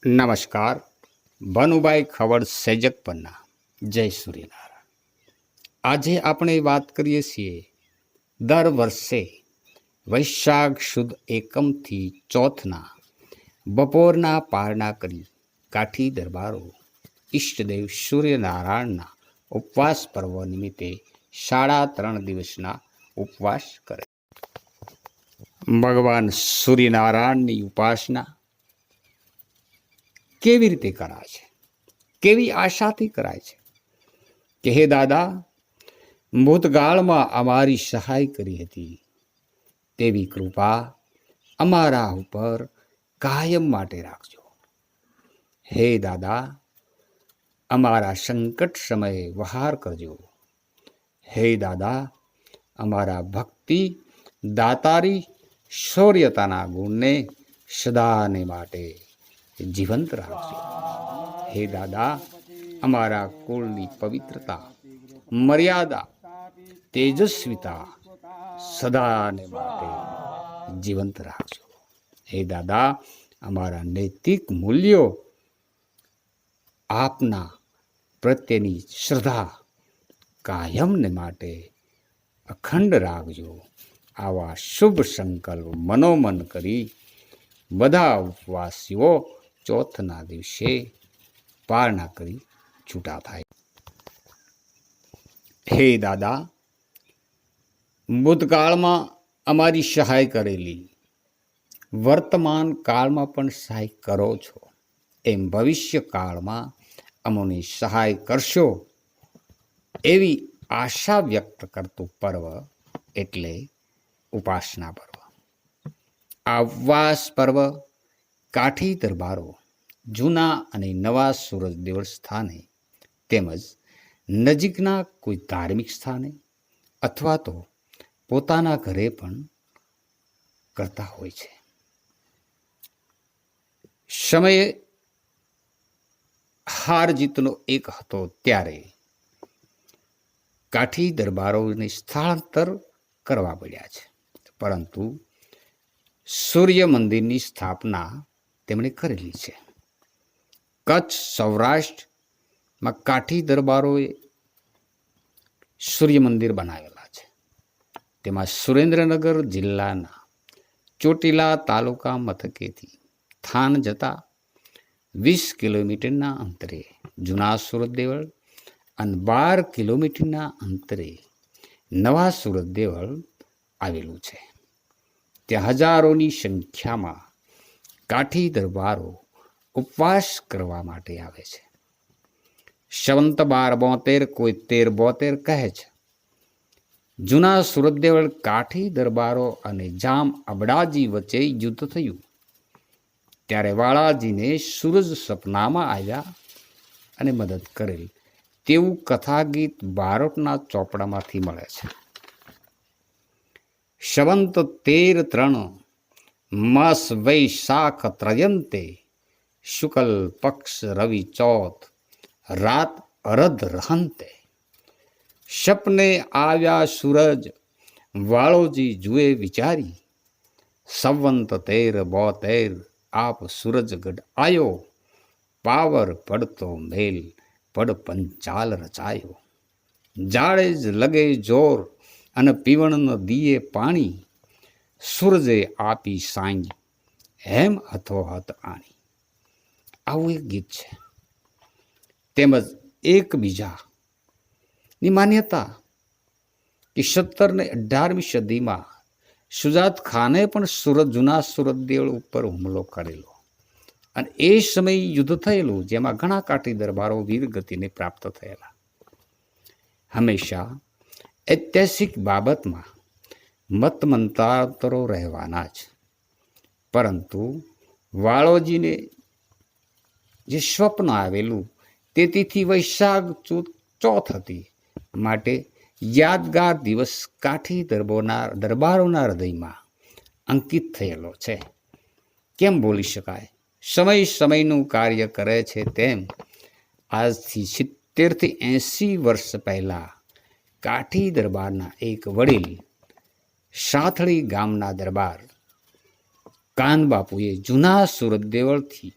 નમસ્કાર. ભાનુભાઈ ખવડ સેજક પન્ના. જય સૂર્યનારાયણ. આજે આપણે વાત કરીએ છીએ દર વર્ષે વૈશાખ સુદ એકમથી ચોથના બપોરના પારણા કરી કાઠી દરબારો ઈષ્ટદેવ સૂર્યનારાયણના ઉપવાસ પર્વ નિમિત્તે 3.5 દિવસના ઉપવાસ કરે. ભગવાન સૂર્યનારાયણની ઉપાસના કેવી રીતે કરાય છે, કેવી આશાથી કરાય છે કે હે દાદા, ભૂતકાળમાં અમારી સહાય કરી હતી તેવી કૃપા અમારા ઉપર કાયમ માટે રાખજો. હે દાદા, અમારા સંકટ સમયે વહાર કરજો. હે દાદા, અમારા ભક્તિ દાતારી શૌર્યતાના ગુણને સદાને માટે જીવંત રાખજો. હે દાદા, અમારા કુળની પવિત્રતા, મર્યાદા, તેજસ્વીતા સદાને માટે જીવંત રાખજો. હે દાદા, અમારા નૈતિક મૂલ્યો, આપના પ્રત્યેની શ્રદ્ધા કાયમને માટે અખંડ રાખજો. આવા શુભ સંકલ્પ મનોમન કરી બધા ઉપવાસીઓ ચોથના દિવસે પારણા કરી છૂટા થાય. હે દાદા, ભૂતકાળમાં અમારી સહાય કરેલી, વર્તમાન કાળમાં પણ સહાય કરો છો, એમ ભવિષ્ય કાળમાં અમોને સહાય કરશો એવી આશા વ્યક્ત કરતું પર્વ એટલે ઉપાસના પર્વ. આ ઉપવાસ પર્વ કાઠી દરબારો જૂના અને નવા સૂરજ દેવળ સ્થાને તેમજ નજીકના કોઈ ધાર્મિક સ્થાને અથવા તો પોતાના ઘરે પણ કરતા હોય છે. સમયે હાર જીતનો એક હતો ત્યારે કાઠી દરબારોને સ્થળાંતર કરવા પડ્યા છે, પરંતુ સૂર્ય મંદિરની સ્થાપના તેમણે કરેલી છે. કચ્છ, સૌરાષ્ટ્રમાં કાઠી દરબારોએ સૂર્ય મંદિર બનાવેલા છે. તેમાં સુરેન્દ્રનગર જિલ્લાના ચોટીલા તાલુકા મથકેથી થાન જતા 20 કિલોમીટરના અંતરે જૂના સુરત દેવળ અને 12 કિલોમીટરના અંતરે નવા સુરત દેવળ આવેલું છે. ત્યાં હજારોની સંખ્યામાં કાઠી દરબારો ઉપવાસ કરવા માટે આવે છે. સંવત 1272 કોઈ 1372 કહે છે. જૂના સુરત દેવળ કાઠી દરબારો અને જામ અબડાજી વચ્ચે યુદ્ધ થયું ત્યારે વાળાજીને સૂરજ સપનામાં આવ્યા અને મદદ કરેલ તેવું કથાગીત બારોટના ચોપડામાંથી મળે છે. સંવત 1303 માસ વૈશાખ ત્રયંતે શુકલ પક્ષ રવિ ચોથ રાત અરધ રહંતે સપને આવ્યા સૂરજ વાળોજી જુએ વિચારી સંવત 1372 આપ સૂરજગઢ આયો પાવર પડતો મેલ પડ પંચાલ રચાયો જાળે જ લગે જોર અને પીવણ ન દીએ પાણી સૂરજે આપી સાંજ હેમ હથોહથ આણી. આવું એક ગીત છે. તેમજ એકબીજાની માન્યતા કે 17 ને 18મી સદીમાં સુજાત ખાને પણ જૂના સુરત દેવળ ઉપર હુમલો કરેલો અને એ સમયે યુદ્ધ થયેલું જેમાં ઘણા કાઠી દરબારો વીરગતિને પ્રાપ્ત થયેલા. હંમેશા ઐતિહાસિક બાબતમાં મત મંતાંતરો રહેવાના જ, પરંતુ વાળોજીને જે સ્વપ્ન આવેલું તે તિથિ વૈશાખ ચોથ હતી, માટે યાદગાર દિવસ કાઠી દરબારોના હૃદયમાં અંકિત થયેલો છે. કેમ બોલી શકાય? સમય સમયનું કાર્ય કરે છે તેમ આજથી 70 થી 80 વર્ષ પહેલાં કાઠી દરબારના એક વડીલ સાથળી ગામના દરબાર કાનબાપુએ જૂના સુરત દેવળથી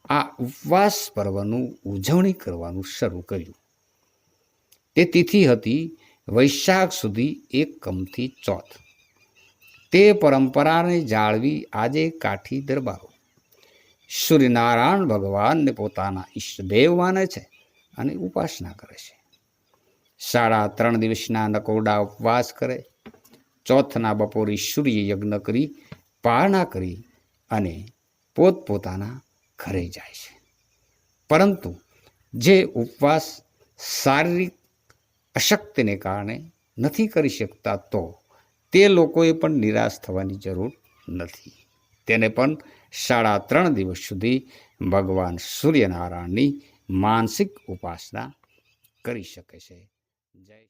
આ ઉપવાસ પર્વનું ઉજવણી કરવાનું શરૂ કર્યું. તે તિથિ હતી વૈશાખ સુધી એકમથી ચોથ. તે પરંપરાને જાળવી આજે કાઠી દરબારો સૂર્યનારાયણ ભગવાનને પોતાના ઈષ્ટદેવ માને છે અને ઉપાસના કરે છે. 3.5 દિવસના નકોરડા ઉપવાસ કરે. ચોથના બપોરે સૂર્ય યજ્ઞ કરી પારણા કરી અને પોતપોતાના ઘરે જાય છે. પરંતુ જે ઉપવાસ શારીરિક અશક્તિને કારણે નથી કરી શકતા તો તે લોકોએ પણ નિરાશ થવાની જરૂર નથી. તેને પણ 3.5 દિવસ સુધી ભગવાન સૂર્યનારાયણની માનસિક ઉપાસના કરી શકે છે. જય